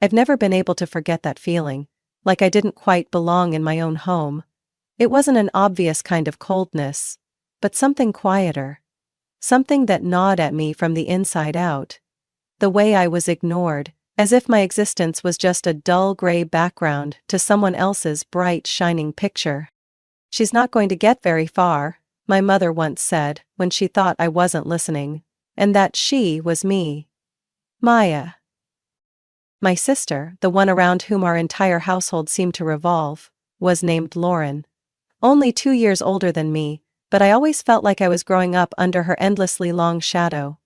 I've never been able to forget that feeling, like I didn't quite belong in my own home. It wasn't an obvious kind of coldness, but something quieter. Something that gnawed at me from the inside out. The way I was ignored, as if my existence was just a dull gray background to someone else's bright shining picture. "She's not going to get very far," my mother once said when she thought I wasn't listening. And that she was me. Maya. My sister, the one around whom our entire household seemed to revolve, was named Lauren. Only 2 years older than me, but I always felt like I was growing up under her endlessly long shadow.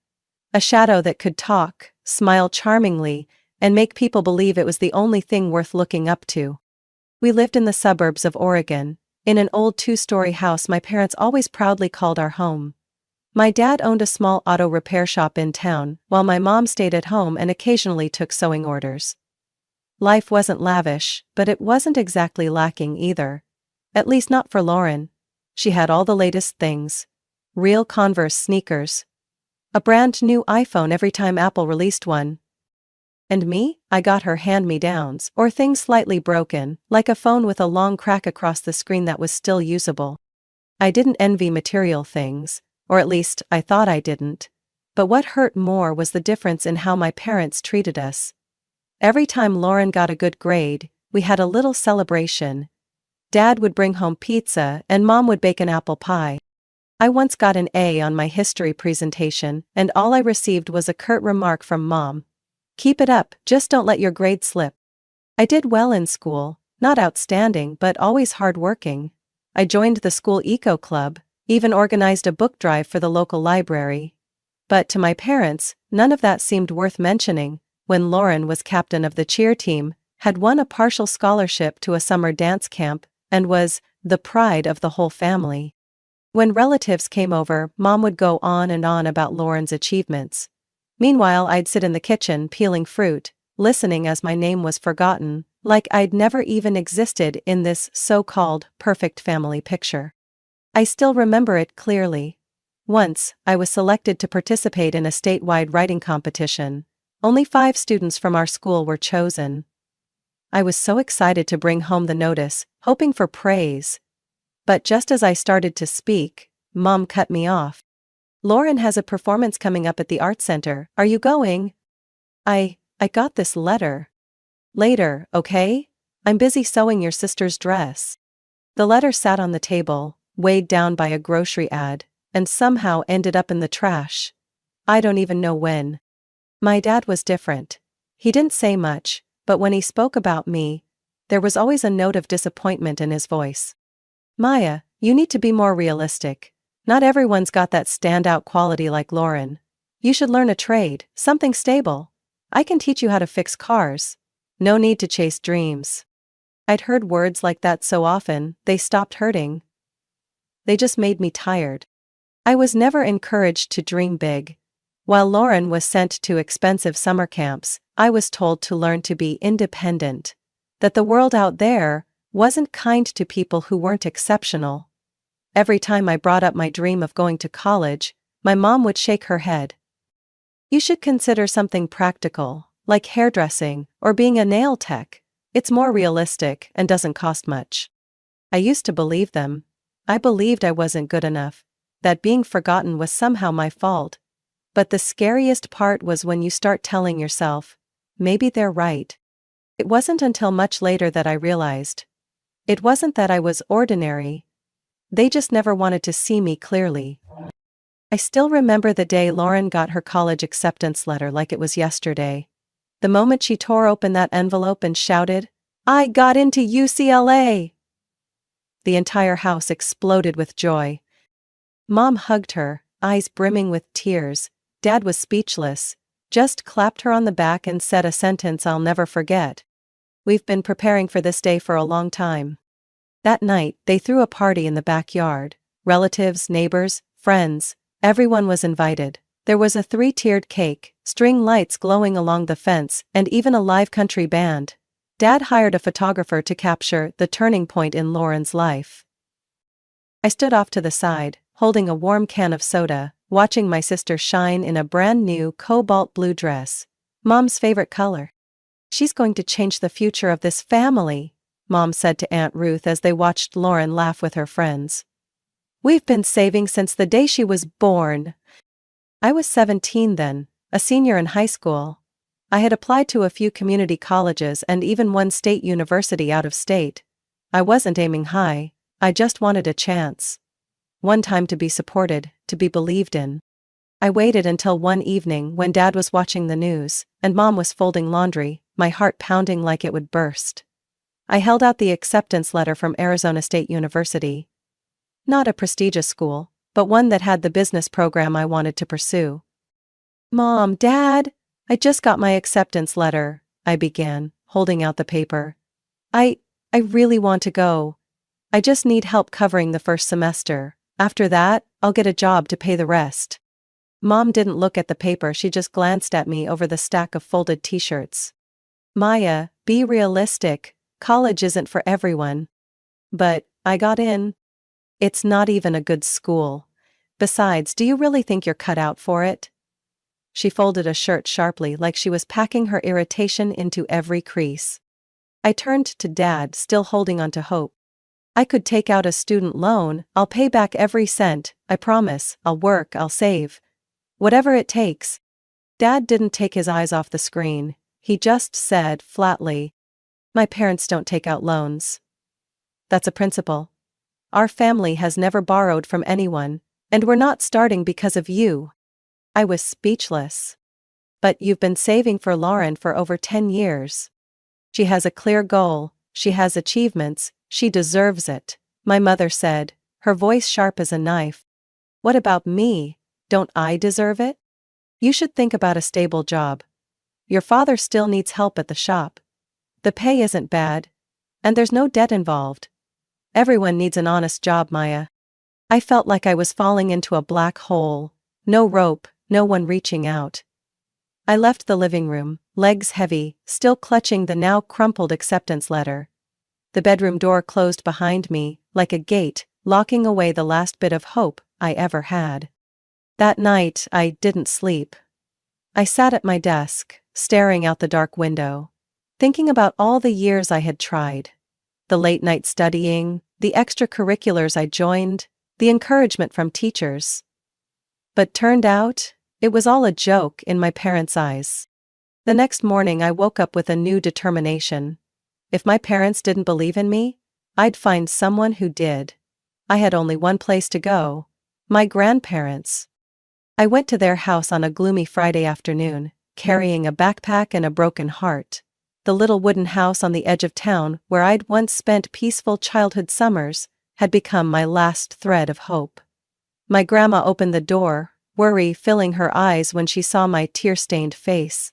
A shadow that could talk, smile charmingly, and make people believe it was the only thing worth looking up to. We lived in the suburbs of Oregon, in an old 2-story house my parents always proudly called our home. My dad owned a small auto repair shop in town, while my mom stayed at home and occasionally took sewing orders. Life wasn't lavish, but it wasn't exactly lacking either. At least not for Lauren. She had all the latest things. Real Converse sneakers. A brand new iPhone every time Apple released one. And me? I got her hand-me-downs, or things slightly broken, like a phone with a long crack across the screen that was still usable. I didn't envy material things. Or at least, I thought I didn't. But what hurt more was the difference in how my parents treated us. Every time Lauren got a good grade, we had a little celebration. Dad would bring home pizza and Mom would bake an apple pie. I once got an A on my history presentation, and all I received was a curt remark from Mom. "Keep it up, just don't let your grade slip." I did well in school, not outstanding but always hardworking. I joined the school eco club, even organized a book drive for the local library. But to my parents, none of that seemed worth mentioning when Lauren was captain of the cheer team, had won a partial scholarship to a summer dance camp, and was the pride of the whole family. When relatives came over, Mom would go on and on about Lauren's achievements. Meanwhile, I'd sit in the kitchen peeling fruit, listening as my name was forgotten, like I'd never even existed in this so-called perfect family picture. I still remember it clearly. Once, I was selected to participate in a statewide writing competition. Only 5 students from our school were chosen. I was so excited to bring home the notice, hoping for praise. But just as I started to speak, Mom cut me off. "Lauren has a performance coming up at the art center. Are you going?" I got this letter. "Later, okay? I'm busy sewing your sister's dress." The letter sat on the table, weighed down by a grocery ad, and somehow ended up in the trash. I don't even know when. My dad was different. He didn't say much, but when he spoke about me, there was always a note of disappointment in his voice. "Maya, you need to be more realistic. Not everyone's got that standout quality like Lauren. You should learn a trade, something stable. I can teach you how to fix cars. No need to chase dreams." I'd heard words like that so often, they stopped hurting. They just made me tired. I was never encouraged to dream big. While Lauren was sent to expensive summer camps, I was told to learn to be independent. That the world out there wasn't kind to people who weren't exceptional. Every time I brought up my dream of going to college, my mom would shake her head. "You should consider something practical, like hairdressing or being a nail tech. It's more realistic and doesn't cost much." I used to believe them. I believed I wasn't good enough, that being forgotten was somehow my fault. But the scariest part was when you start telling yourself, maybe they're right. It wasn't until much later that I realized. It wasn't that I was ordinary. They just never wanted to see me clearly. I still remember the day Lauren got her college acceptance letter like it was yesterday. The moment she tore open that envelope and shouted, "I got into UCLA!" The entire house exploded with joy. Mom hugged her, eyes brimming with tears. Dad was speechless, just clapped her on the back and said a sentence I'll never forget. "We've been preparing for this day for a long time." That night, they threw a party in the backyard. Relatives, neighbors, friends, everyone was invited. There was a 3-tiered cake, string lights glowing along the fence, and even a live country band. Dad hired a photographer to capture the turning point in Lauren's life. I stood off to the side, holding a warm can of soda, watching my sister shine in a brand new cobalt blue dress. Mom's favorite color. She's going to change the future of this family, Mom said to Aunt Ruth as they watched Lauren laugh with her friends. We've been saving since the day she was born. I was 17 then, a senior in high school. I had applied to a few community colleges and even one state university out of state. I wasn't aiming high, I just wanted a chance. One time to be supported, to be believed in. I waited until one evening when Dad was watching the news, and Mom was folding laundry, my heart pounding like it would burst. I held out the acceptance letter from Arizona State University. Not a prestigious school, but one that had the business program I wanted to pursue. Mom, Dad, I just got my acceptance letter, I began, holding out the paper. I really want to go. I just need help covering the first semester. After that, I'll get a job to pay the rest. Mom didn't look at the paper, she just glanced at me over the stack of folded t-shirts. Maya, be realistic, college isn't for everyone. But, I got in. It's not even a good school. Besides, do you really think you're cut out for it? She folded a shirt sharply like she was packing her irritation into every crease. I turned to Dad, still holding on to hope. I could take out a student loan, I'll pay back every cent, I promise, I'll work, I'll save. Whatever it takes. Dad didn't take his eyes off the screen, he just said, flatly, my parents don't take out loans. That's a principle. Our family has never borrowed from anyone, and we're not starting because of you. I was speechless. But you've been saving for Lauren for over 10 years. She has a clear goal, she has achievements, she deserves it, my mother said, her voice sharp as a knife. What about me? Don't I deserve it? You should think about a stable job. Your father still needs help at the shop. The pay isn't bad. And there's no debt involved. Everyone needs an honest job, Maya. I felt like I was falling into a black hole. No rope, no one reaching out. I left the living room, legs heavy, still clutching the now crumpled acceptance letter. The bedroom door closed behind me, like a gate, locking away the last bit of hope I ever had. That night, I didn't sleep. I sat at my desk, staring out the dark window, thinking about all the years I had tried. The late-night studying, the extracurriculars I joined, the encouragement from teachers. But turned out, it was all a joke in my parents' eyes. The next morning I woke up with a new determination. If my parents didn't believe in me, I'd find someone who did. I had only one place to go. My grandparents. I went to their house on a gloomy Friday afternoon, carrying a backpack and a broken heart. The little wooden house on the edge of town where I'd once spent peaceful childhood summers had become my last thread of hope. My grandma opened the door, worry filling her eyes when she saw my tear-stained face.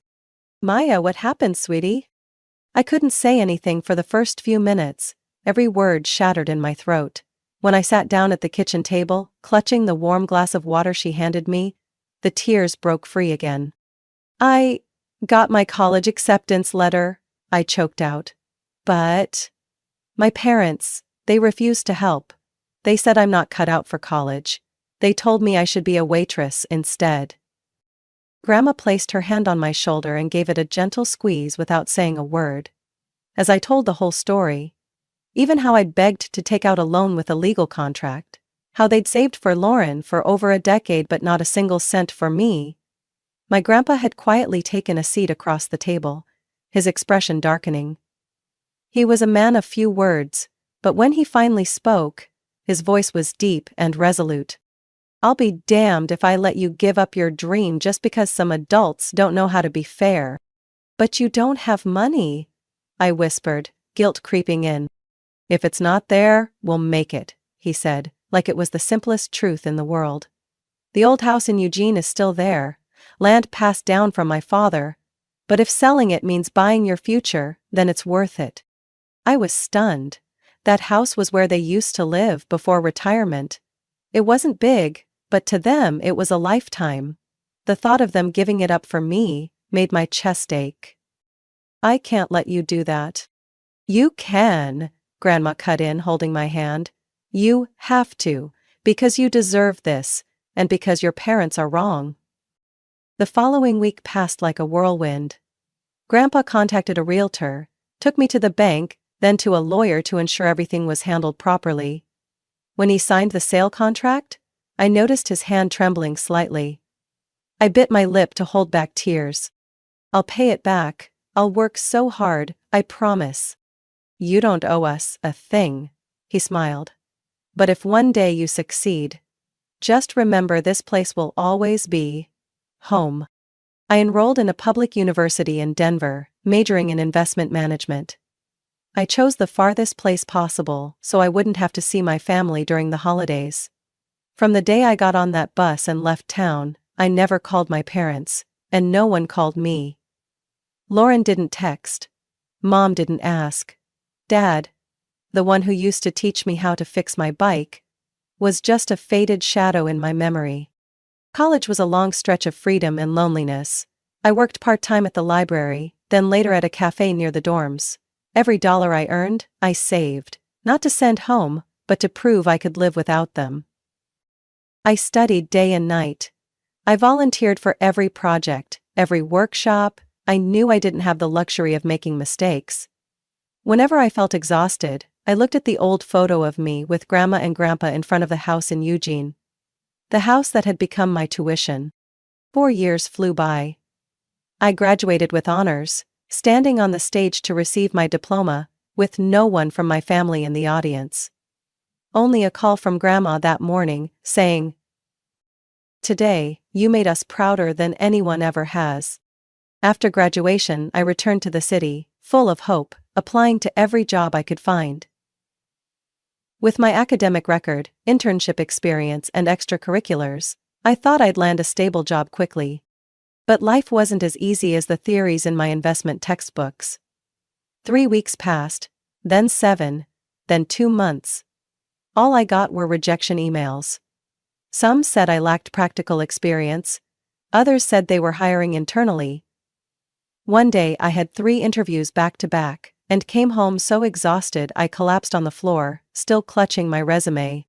Maya, what happened, sweetie? I couldn't say anything for the first few minutes, every word shattered in my throat. When I sat down at the kitchen table, clutching the warm glass of water she handed me, the tears broke free again. I got my college acceptance letter, I choked out. But my parents, they refused to help. They said I'm not cut out for college. They told me I should be a waitress instead. Grandma placed her hand on my shoulder and gave it a gentle squeeze without saying a word. As I told the whole story, even how I'd begged to take out a loan with a legal contract, how they'd saved for Lauren for over a decade but not a single cent for me, my grandpa had quietly taken a seat across the table, his expression darkening. He was a man of few words, but when he finally spoke, his voice was deep and resolute. I'll be damned if I let you give up your dream just because some adults don't know how to be fair. But you don't have money, I whispered, guilt creeping in. If it's not there, we'll make it, he said, like it was the simplest truth in the world. The old house in Eugene is still there, land passed down from my father, but if selling it means buying your future, then it's worth it. I was stunned. That house was where they used to live before retirement. It wasn't big, but to them it was a lifetime. The thought of them giving it up for me made my chest ache. I can't let you do that. You can, Grandma cut in, holding my hand. You have to, because you deserve this, and because your parents are wrong. The following week passed like a whirlwind. Grandpa contacted a realtor, took me to the bank, then to a lawyer to ensure everything was handled properly. When he signed the sale contract, I noticed his hand trembling slightly. I bit my lip to hold back tears. "I'll pay it back. I'll work so hard, I promise." "You don't owe us a thing," he smiled. "But if one day you succeed, just remember this place will always be home." I enrolled in a public university in Denver, majoring in investment management. I chose the farthest place possible so I wouldn't have to see my family during the holidays. From the day I got on that bus and left town, I never called my parents, and no one called me. Lauren didn't text. Mom didn't ask. Dad, the one who used to teach me how to fix my bike, was just a faded shadow in my memory. College was a long stretch of freedom and loneliness. I worked part-time at the library, then later at a cafe near the dorms. Every dollar I earned, I saved, not to send home, but to prove I could live without them. I studied day and night. I volunteered for every project, every workshop. I knew I didn't have the luxury of making mistakes. Whenever I felt exhausted, I looked at the old photo of me with Grandma and Grandpa in front of the house in Eugene. The house that had become my tuition. 4 years flew by. I graduated with honors, standing on the stage to receive my diploma, with no one from my family in the audience. Only a call from Grandma that morning, saying, "Today, you made us prouder than anyone ever has." After graduation, I returned to the city, full of hope, applying to every job I could find. With my academic record, internship experience, and extracurriculars, I thought I'd land a stable job quickly. But life wasn't as easy as the theories in my investment textbooks. 3 weeks passed, then 7, then 2 months. All I got were rejection emails. Some said I lacked practical experience, others said they were hiring internally. One day I had 3 interviews back to back, and came home so exhausted I collapsed on the floor, still clutching my resume.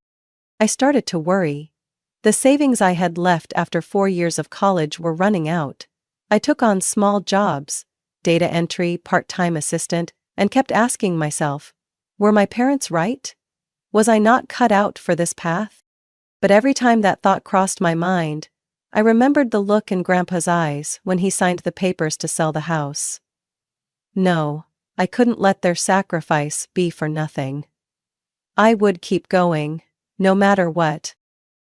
I started to worry. The savings I had left after 4 years of college were running out. I took on small jobs, data entry, part-time assistant, and kept asking myself, were my parents right? Was I not cut out for this path? But every time that thought crossed my mind, I remembered the look in Grandpa's eyes when he signed the papers to sell the house. No, I couldn't let their sacrifice be for nothing. I would keep going, no matter what.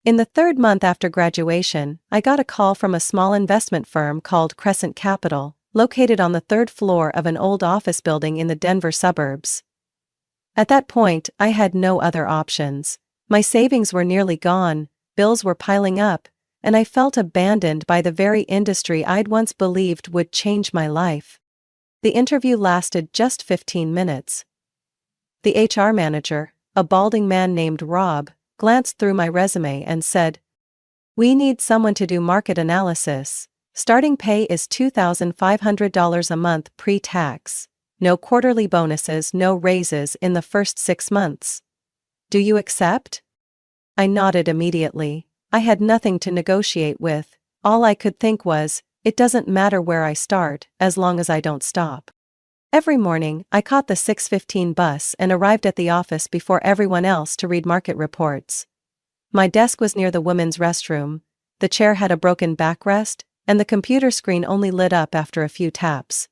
In the 3rd month after graduation, I got a call from a small investment firm called Crescent Capital, located on the 3rd floor of an old office building in the Denver suburbs. At that point, I had no other options. My savings were nearly gone, bills were piling up, and I felt abandoned by the very industry I'd once believed would change my life. The interview lasted just 15 minutes. The HR manager, a balding man named Rob, glanced through my resume and said, "We need someone to do market analysis. Starting pay is $2,500 a month pre-tax. No quarterly bonuses, no raises in the first 6 months. Do you accept?" I nodded immediately. I had nothing to negotiate with. All I could think was, it doesn't matter where I start, as long as I don't stop. Every morning, I caught the 6:15 bus and arrived at the office before everyone else to read market reports. My desk was near the women's restroom, the chair had a broken backrest, and the computer screen only lit up after a few taps.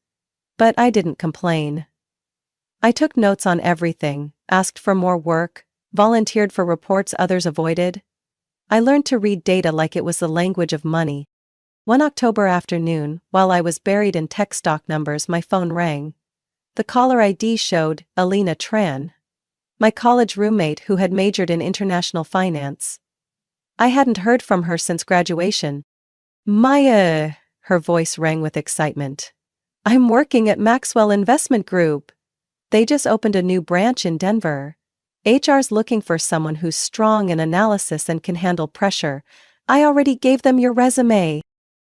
But I didn't complain. I took notes on everything, asked for more work, volunteered for reports others avoided. I learned to read data like it was the language of money. One October afternoon, while I was buried in tech stock numbers, my phone rang. The caller ID showed Alina Tran, my college roommate who had majored in international finance. I hadn't heard from her since graduation. "Maya," her voice rang with excitement. "I'm working at Maxwell Investment Group. They just opened a new branch in Denver. HR's looking for someone who's strong in analysis and can handle pressure. I already gave them your resume."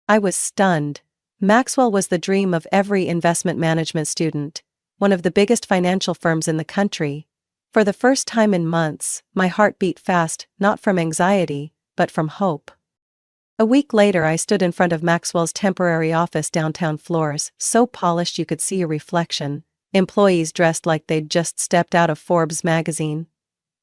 I was stunned. Maxwell was the dream of every investment management student, one of the biggest financial firms in the country. For the first time in months, my heart beat fast, not from anxiety, but from hope. A week later, I stood in front of Maxwell's temporary office downtown floors, so polished you could see a reflection, employees dressed like they'd just stepped out of Forbes magazine.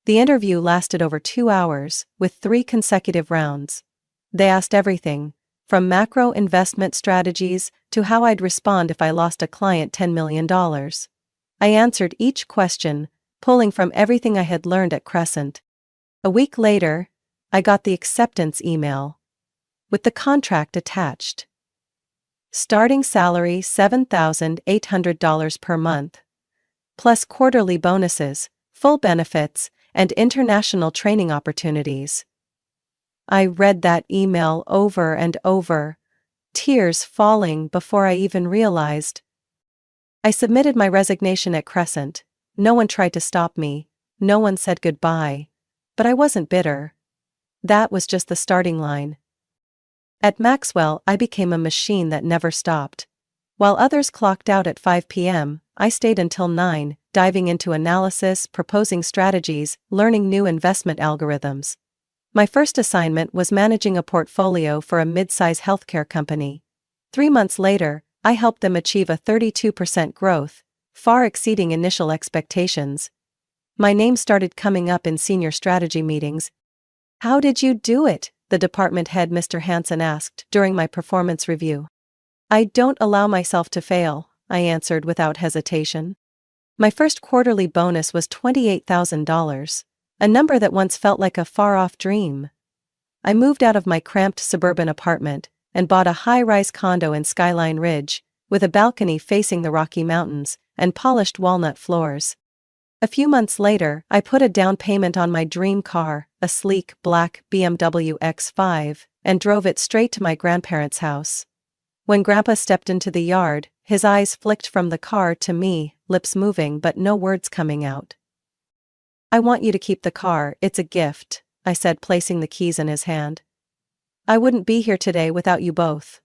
The interview lasted over 2 hours, with 3 consecutive rounds. They asked everything, from macro investment strategies to how I'd respond if I lost a client $10 million. I answered each question, pulling from everything I had learned at Crescent. A week later, I got the acceptance email, with the contract attached. Starting salary $7,800 per month. Plus quarterly bonuses, full benefits, and international training opportunities. I read that email over and over, tears falling before I even realized. I submitted my resignation at Crescent. No one tried to stop me, no one said goodbye. But I wasn't bitter. That was just the starting line. At Maxwell, I became a machine that never stopped. While others clocked out at 5 p.m., I stayed until 9, diving into analysis, proposing strategies, learning new investment algorithms. My first assignment was managing a portfolio for a mid-size healthcare company. 3 months later, I helped them achieve a 32% growth, far exceeding initial expectations. My name started coming up in senior strategy meetings. "How did you do it?" the department head Mr. Hansen asked during my performance review. "I don't allow myself to fail," I answered without hesitation. My first quarterly bonus was $28,000, a number that once felt like a far-off dream. I moved out of my cramped suburban apartment and bought a high-rise condo in Skyline Ridge, with a balcony facing the Rocky Mountains and polished walnut floors. A few months later, I put a down payment on my dream car, a sleek black BMW X5, and drove it straight to my grandparents' house. When Grandpa stepped into the yard, his eyes flicked from the car to me, lips moving but no words coming out. "I want you to keep the car, it's a gift," I said, placing the keys in his hand. "I wouldn't be here today without you both."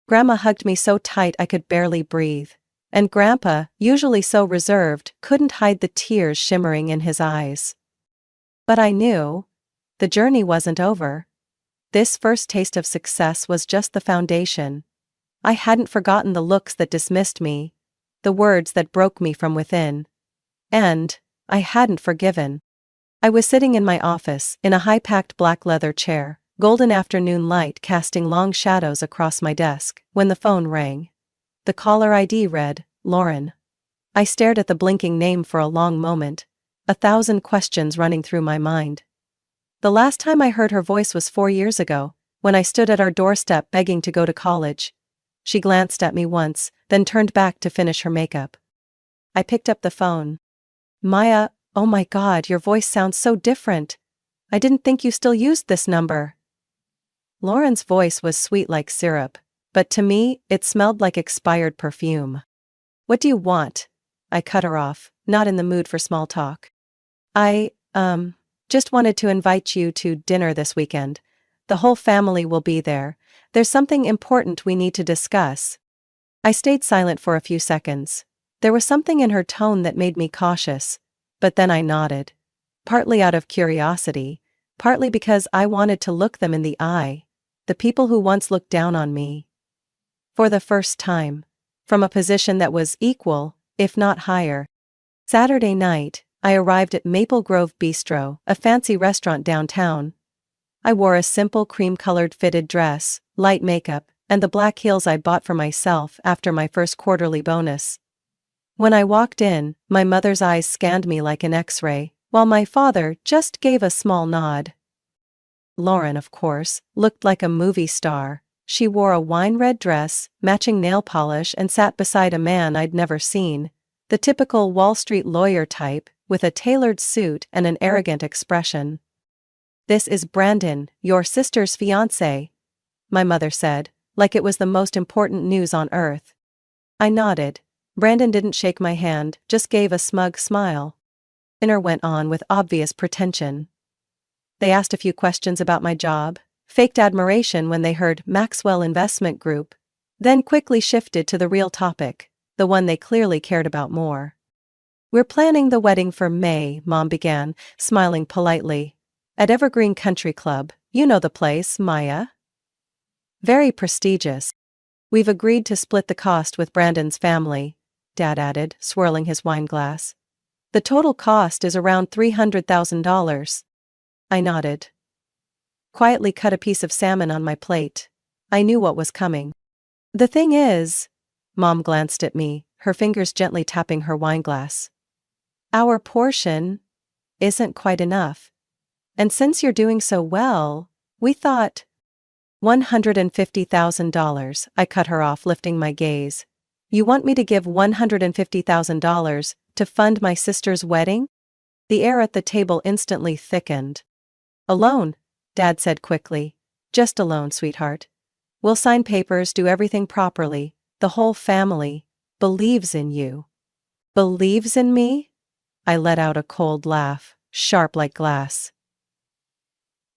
Grandma hugged me so tight I could barely breathe. And Grandpa, usually so reserved, couldn't hide the tears shimmering in his eyes. But I knew the journey wasn't over. This first taste of success was just the foundation. I hadn't forgotten the looks that dismissed me, the words that broke me from within. And I hadn't forgiven. I was sitting in my office, in a high-packed black leather chair, golden afternoon light casting long shadows across my desk, when the phone rang. The caller ID read, "Lauren." I stared at the blinking name for a long moment, 1,000 questions running through my mind. The last time I heard her voice was 4 years ago, when I stood at our doorstep begging to go to college. She glanced at me once, then turned back to finish her makeup. I picked up the phone. "Maya, oh my God, your voice sounds so different. I didn't think you still used this number." Lauren's voice was sweet like syrup, but to me, it smelled like expired perfume. "What do you want?" I cut her off, not in the mood for small talk. I just wanted to invite you to dinner this weekend. The whole family will be there. There's something important we need to discuss." I stayed silent for a few seconds. There was something in her tone that made me cautious, but then I nodded. Partly out of curiosity, partly because I wanted to look them in the eye, the people who once looked down on me. For the first time, from a position that was equal, if not higher. Saturday night, I arrived at Maple Grove Bistro, a fancy restaurant downtown. I wore a simple cream-colored fitted dress, light makeup, and the black heels I'd bought for myself after my first quarterly bonus. When I walked in, my mother's eyes scanned me like an X-ray, while my father just gave a small nod. Lauren, of course, looked like a movie star. She wore a wine-red dress, matching nail polish, and sat beside a man I'd never seen, the typical Wall Street lawyer type, with a tailored suit and an arrogant expression. "This is Brandon, your sister's fiancé," my mother said, like it was the most important news on earth. I nodded. Brandon didn't shake my hand, just gave a smug smile. Dinner went on with obvious pretension. They asked a few questions about my job, faked admiration when they heard Maxwell Investment Group, then quickly shifted to the real topic, the one they clearly cared about more. "We're planning the wedding for May," Mom began, smiling politely. "At Evergreen Country Club, you know the place, Maya." Very prestigious. We've agreed to split the cost with Brandon's family, Dad added, swirling his wine glass. The total cost is around $300,000. I nodded. Quietly cut a piece of salmon on my plate. I knew what was coming. The thing is, Mom glanced at me, her fingers gently tapping her wineglass. Our portion isn't quite enough. And since you're doing so well, we thought. $150,000, I cut her off, lifting my gaze. You want me to give $150,000 to fund my sister's wedding? The air at the table instantly thickened. Alone, Dad said quickly. Just alone, sweetheart. We'll sign papers, do everything properly. The whole family believes in you. Believes in me? I let out a cold laugh, sharp like glass.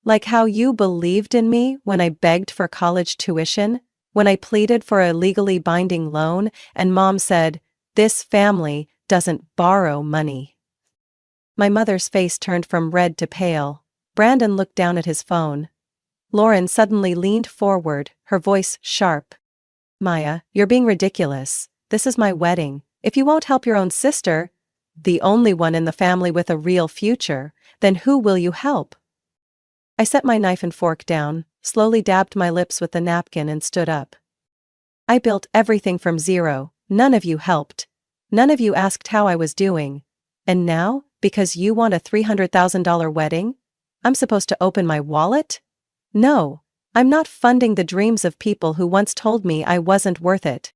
Like how you believed in me when I begged for college tuition, when I pleaded for a legally binding loan, and Mom said, "This family doesn't borrow money." My mother's face turned from red to pale. Brandon looked down at his phone. Lauren suddenly leaned forward, her voice sharp. Maya, you're being ridiculous. This is my wedding. If you won't help your own sister, the only one in the family with a real future, then who will you help? I set my knife and fork down, slowly dabbed my lips with the napkin and stood up. I built everything from zero. None of you helped. None of you asked how I was doing. And now, because you want a $300,000 wedding, I'm supposed to open my wallet? No, I'm not funding the dreams of people who once told me I wasn't worth it.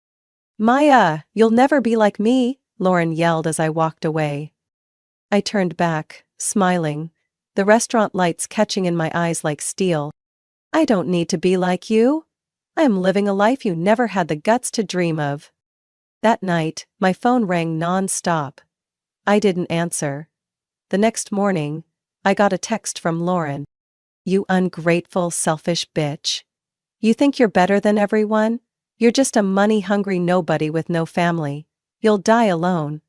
Maya, you'll never be like me, Lauren yelled as I walked away. I turned back, smiling, the restaurant lights catching in my eyes like steel. I don't need to be like you. I am living a life you never had the guts to dream of. That night, my phone rang non-stop. I didn't answer. The next morning, I got a text from Lauren. You ungrateful, selfish bitch. You think you're better than everyone? You're just a money-hungry nobody with no family. You'll die alone.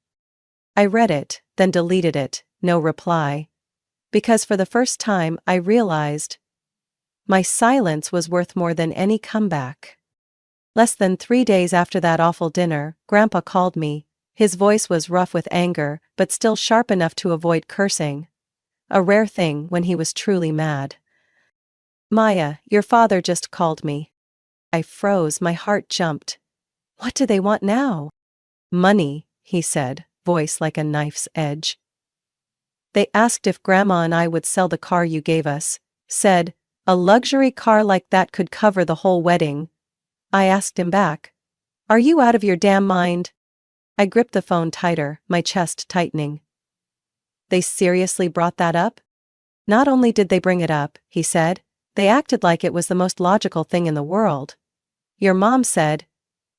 I read it, then deleted it, no reply. Because for the first time I realized my silence was worth more than any comeback. Less than 3 days after that awful dinner, Grandpa called me. His voice was rough with anger, but still sharp enough to avoid cursing. A rare thing when he was truly mad. Maya, your father just called me. I froze, my heart jumped. What do they want now? Money, he said, voice like a knife's edge. They asked if Grandma and I would sell the car you gave us. Said, a luxury car like that could cover the whole wedding. I asked him back. Are you out of your damn mind? I gripped the phone tighter, my chest tightening. They seriously brought that up? Not only did they bring it up, he said, they acted like it was the most logical thing in the world. Your mom said,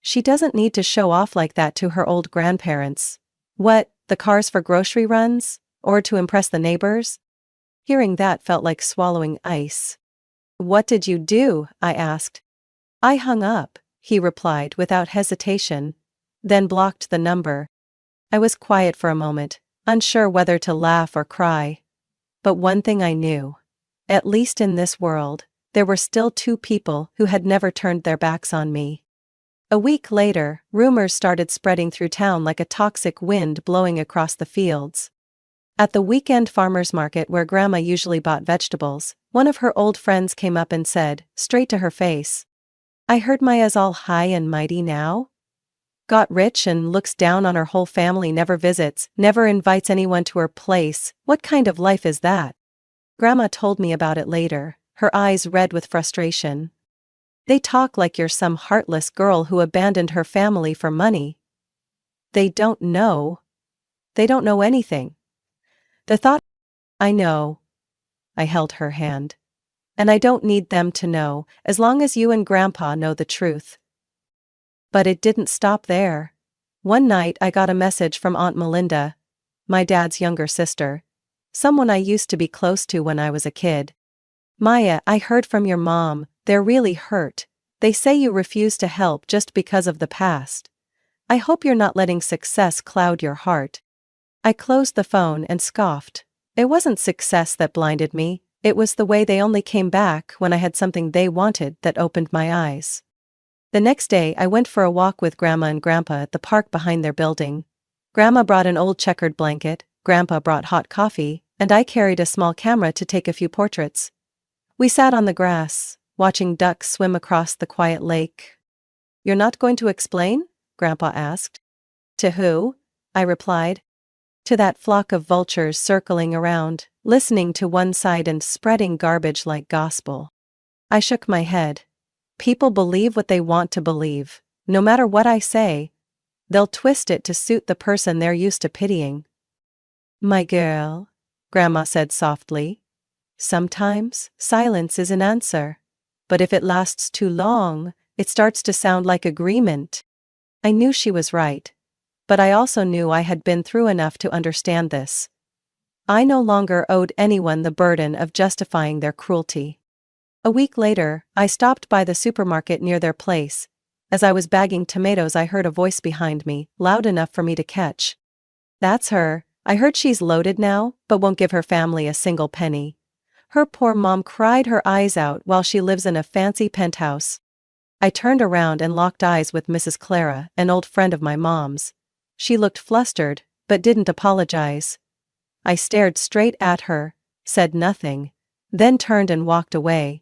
she doesn't need to show off like that to her old grandparents. What, the car's for grocery runs? Or to impress the neighbors? Hearing that felt like swallowing ice. What did you do? I asked. I hung up, he replied without hesitation, then blocked the number. I was quiet for a moment, unsure whether to laugh or cry. But one thing I knew. At least in this world, there were still 2 people who had never turned their backs on me. A week later, rumors started spreading through town like a toxic wind blowing across the fields. At the weekend farmer's market where Grandma usually bought vegetables, one of her old friends came up and said, straight to her face, I heard Maya's all high and mighty now? Got rich and looks down on her whole family, never visits, never invites anyone to her place. What kind of life is that? Grandma told me about it later, her eyes red with frustration. They talk like you're some heartless girl who abandoned her family for money. They don't know. They don't know anything. The thought, I know. I held her hand. And I don't need them to know, as long as you and Grandpa know the truth. But it didn't stop there. One night I got a message from Aunt Melinda, my dad's younger sister, someone I used to be close to when I was a kid. Maya, I heard from your mom, they're really hurt. They say you refuse to help just because of the past. I hope you're not letting success cloud your heart. I closed the phone and scoffed. It wasn't success that blinded me, It was the way they only came back when I had something they wanted that opened my eyes. The next day I went for a walk with Grandma and Grandpa at the park behind their building. Grandma brought an old checkered blanket, Grandpa brought hot coffee, and I carried a small camera to take a few portraits. We sat on the grass, watching ducks swim across the quiet lake. "You're not going to explain?" Grandpa asked. "To who?" I replied. "To that flock of vultures circling around, listening to one side and spreading garbage like gospel." I shook my head. People believe what they want to believe. No matter what I say, they'll twist it to suit the person they're used to pitying. "My girl," Grandma said softly, "sometimes silence is an answer. But if it lasts too long, it starts to sound like agreement." I knew she was right. But I also knew I had been through enough to understand this. I no longer owed anyone the burden of justifying their cruelty. A week later, I stopped by the supermarket near their place. As I was bagging tomatoes, I heard a voice behind me, loud enough for me to catch. "That's her. I heard she's loaded now, but won't give her family a single penny. Her poor mom cried her eyes out while she lives in a fancy penthouse." I turned around and locked eyes with Mrs. Clara, an old friend of my mom's. She looked flustered, but didn't apologize. I stared straight at her, said nothing, then turned and walked away.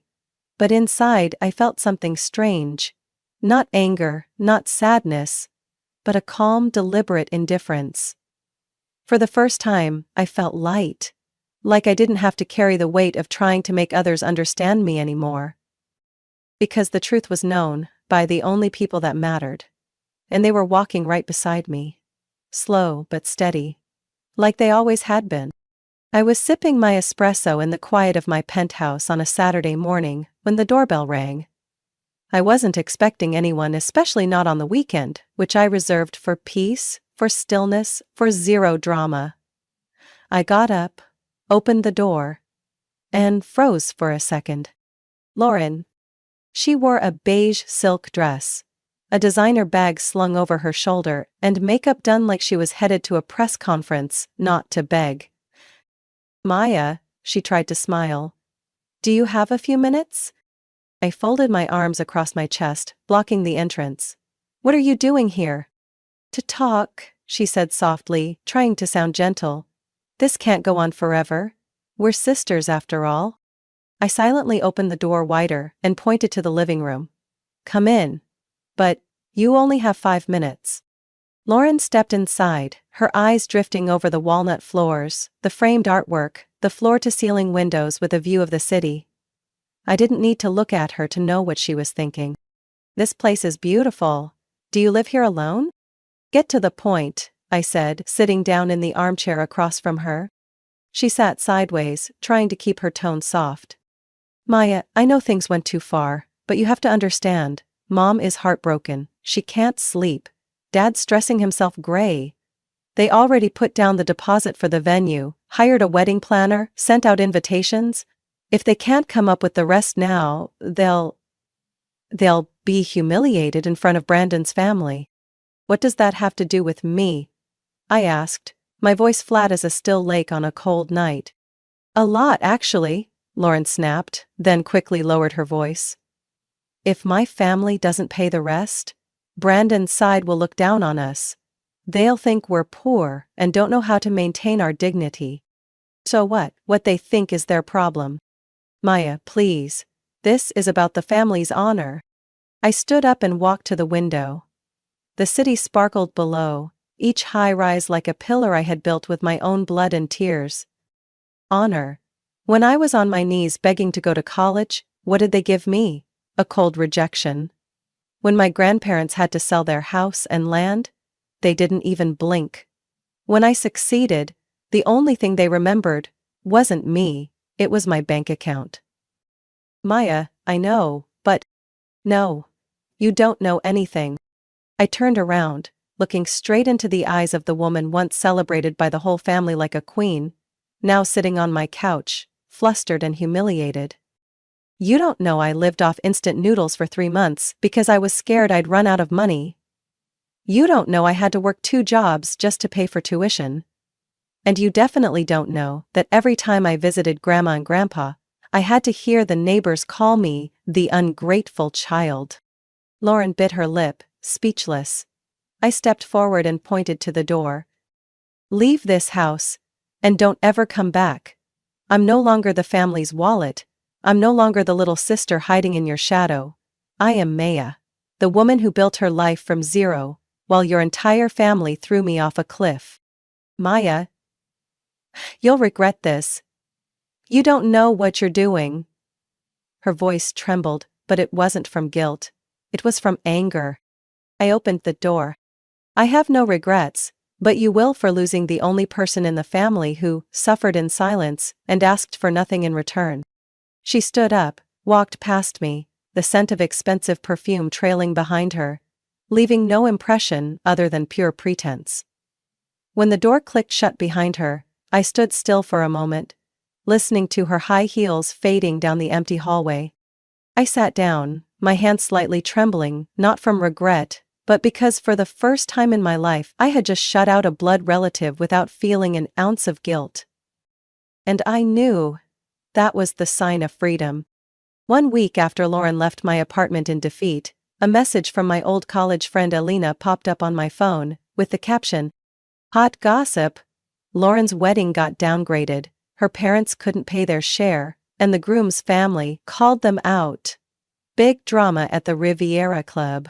But inside I felt something strange. Not anger, not sadness, but a calm, deliberate indifference. For the first time, I felt light. Like I didn't have to carry the weight of trying to make others understand me anymore. Because the truth was known by the only people that mattered. And they were walking right beside me. Slow but steady. Like they always had been. I was sipping my espresso in the quiet of my penthouse on a Saturday morning when the doorbell rang. I wasn't expecting anyone, especially not on the weekend, which I reserved for peace, for stillness, for zero drama. I got up, opened the door, and froze for a second. Lauren. She wore a beige silk dress, a designer bag slung over her shoulder, and makeup done like she was headed to a press conference, not to beg. "Maya," she tried to smile. "Do you have a few minutes?" I folded my arms across my chest, blocking the entrance. "What are you doing here?" "To talk," she said softly, trying to sound gentle. "This can't go on forever. We're sisters after all." I silently opened the door wider and pointed to the living room. "Come in." "But, you only have 5 minutes." Lauren stepped inside, her eyes drifting over the walnut floors, the framed artwork, the floor-to-ceiling windows with a view of the city. I didn't need to look at her to know what she was thinking. "This place is beautiful. Do you live here alone?" "Get to the point," I said, sitting down in the armchair across from her. She sat sideways, trying to keep her tone soft. "Maya, I know things went too far, but you have to understand. Mom is heartbroken. She can't sleep. Dad's stressing himself gray. They already put down the deposit for the venue, hired a wedding planner, sent out invitations. If they can't come up with the rest now, they'll be humiliated in front of Brandon's family." "What does that have to do with me?" I asked, my voice flat as a still lake on a cold night. "A lot, actually," Lauren snapped, then quickly lowered her voice. "If my family doesn't pay the rest, Brandon's side will look down on us. They'll think we're poor and don't know how to maintain our dignity. So what they think is their problem." "Maya, please. This is about the family's honor." I stood up and walked to the window. The city sparkled below, each high-rise like a pillar I had built with my own blood and tears. Honor. When I was on my knees begging to go to college, what did they give me? A cold rejection. When my grandparents had to sell their house and land, they didn't even blink. When I succeeded, the only thing they remembered wasn't me, it was my bank account. "Maya, I know, but..." "No. You don't know anything." I turned around, looking straight into the eyes of the woman once celebrated by the whole family like a queen, now sitting on my couch, flustered and humiliated. "You don't know I lived off instant noodles for 3 months because I was scared I'd run out of money. You don't know I had to work 2 jobs just to pay for tuition. And you definitely don't know that every time I visited Grandma and Grandpa, I had to hear the neighbors call me the ungrateful child. Lauren bit her lip, speechless. I stepped forward and pointed to the door. Leave this house. And don't ever come back. I'm no longer the family's wallet. I'm no longer the little sister hiding in your shadow. I am Maya, the woman who built her life from zero, while your entire family threw me off a cliff. Maya, you'll regret this. You don't know what you're doing. Her voice trembled, but it wasn't from guilt. It was from anger. I opened the door. I have no regrets, but you will for losing the only person in the family who suffered in silence and asked for nothing in return. She stood up, walked past me, the scent of expensive perfume trailing behind her, leaving no impression other than pure pretense. When the door clicked shut behind her, I stood still for a moment, listening to her high heels fading down the empty hallway. I sat down, my hands slightly trembling, not from regret, but because for the first time in my life I had just shut out a blood relative without feeling an ounce of guilt. And I knew that was the sign of freedom. 1 week after Lauren left my apartment in defeat, a message from my old college friend Alina popped up on my phone, with the caption, "Hot gossip. Lauren's wedding got downgraded, her parents couldn't pay their share, and the groom's family called them out. Big drama at the Riviera Club."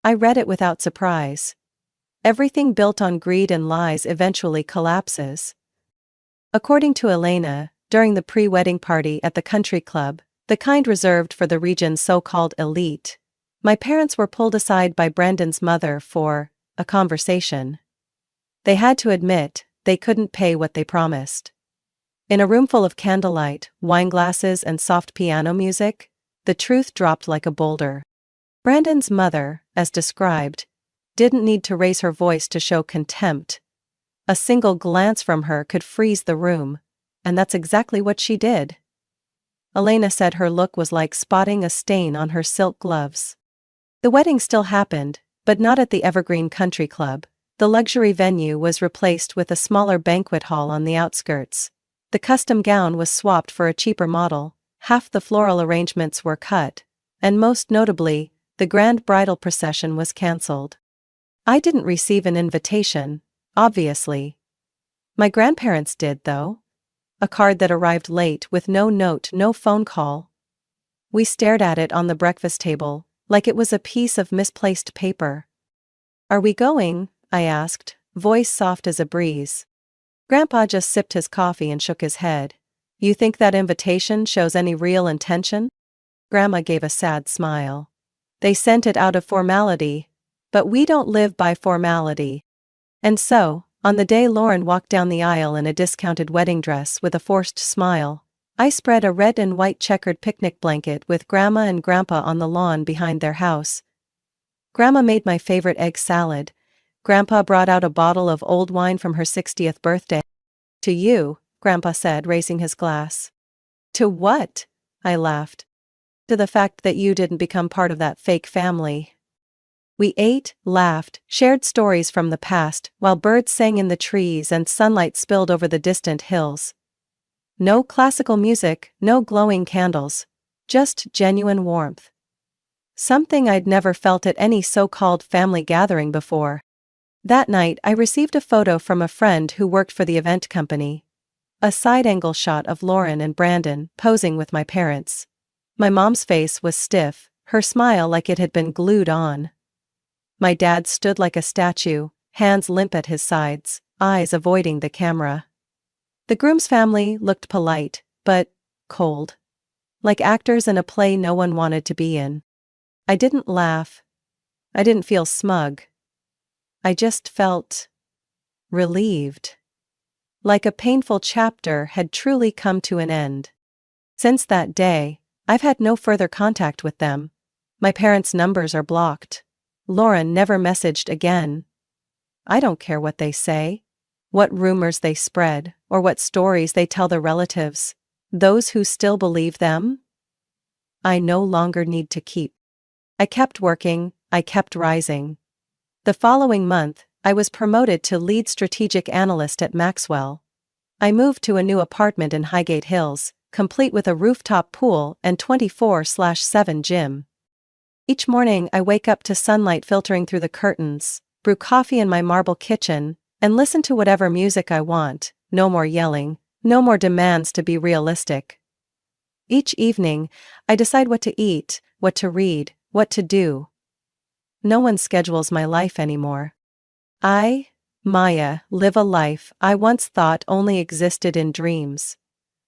I read it without surprise. Everything built on greed and lies eventually collapses. According to Elena, during the pre-wedding party at the country club, the kind reserved for the region's so-called elite, my parents were pulled aside by Brandon's mother for a conversation. They had to admit they couldn't pay what they promised. In a room full of candlelight, wine glasses and soft piano music, the truth dropped like a boulder. Brandon's mother, as described, didn't need to raise her voice to show contempt. A single glance from her could freeze the room, and that's exactly what she did. Elena said her look was like spotting a stain on her silk gloves. The wedding still happened, but not at the Evergreen Country Club. The luxury venue was replaced with a smaller banquet hall on the outskirts. The custom gown was swapped for a cheaper model, half the floral arrangements were cut, and most notably, the grand bridal procession was cancelled. I didn't receive an invitation, obviously. My grandparents did, though. A card that arrived late with no note, no phone call. We stared at it on the breakfast table, like it was a piece of misplaced paper. "Are we going?" I asked, voice soft as a breeze. Grandpa just sipped his coffee and shook his head. "You think that invitation shows any real intention?" Grandma gave a sad smile. "They sent it out of formality. But we don't live by formality." And so, on the day Lauren walked down the aisle in a discounted wedding dress with a forced smile, I spread a red and white checkered picnic blanket with Grandma and Grandpa on the lawn behind their house. Grandma made my favorite egg salad. Grandpa brought out a bottle of old wine from her 60th birthday. "To you," Grandpa said, raising his glass. "To what?" I laughed. "To the fact that you didn't become part of that fake family." We ate, laughed, shared stories from the past, while birds sang in the trees and sunlight spilled over the distant hills. No classical music, no glowing candles. Just genuine warmth. Something I'd never felt at any so-called family gathering before. That night I received a photo from a friend who worked for the event company. A side-angle shot of Lauren and Brandon posing with my parents. My mom's face was stiff, her smile like it had been glued on. My dad stood like a statue, hands limp at his sides, eyes avoiding the camera. The groom's family looked polite, but cold. Like actors in a play no one wanted to be in. I didn't laugh. I didn't feel smug. I just felt relieved. Like a painful chapter had truly come to an end. Since that day, I've had no further contact with them. My parents' numbers are blocked. Lauren never messaged again. I don't care what they say, what rumors they spread, or what stories they tell their relatives. Those who still believe them, I no longer need to keep. I kept working, I kept rising. The following month, I was promoted to lead strategic analyst at Maxwell. I moved to a new apartment in Highgate Hills, complete with a rooftop pool and 24/7 gym. Each morning I wake up to sunlight filtering through the curtains, brew coffee in my marble kitchen, and listen to whatever music I want. No more yelling, no more demands to be realistic. Each evening, I decide what to eat, what to read, what to do. No one schedules my life anymore. I, Maya, live a life I once thought only existed in dreams.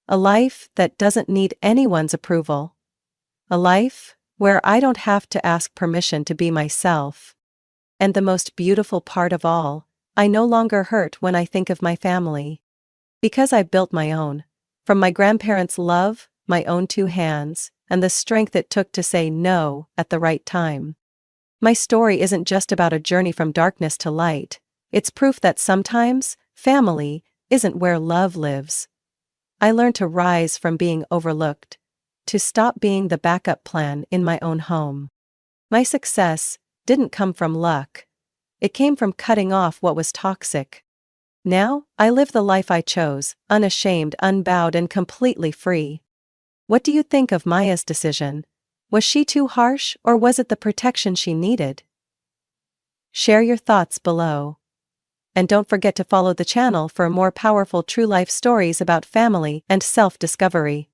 A life that doesn't need anyone's approval. A life where I don't have to ask permission to be myself. And the most beautiful part of all, I no longer hurt when I think of my family. Because I built my own. From my grandparents' love, my own 2 hands, and the strength it took to say no at the right time. My story isn't just about a journey from darkness to light. It's proof that sometimes, family isn't where love lives. I learned to rise from being overlooked, to stop being the backup plan in my own home. My success didn't come from luck. It came from cutting off what was toxic. Now, I live the life I chose, unashamed, unbowed, and completely free. What do you think of Maya's decision? Was she too harsh, or was it the protection she needed? Share your thoughts below. And don't forget to follow the channel for more powerful true life stories about family and self-discovery.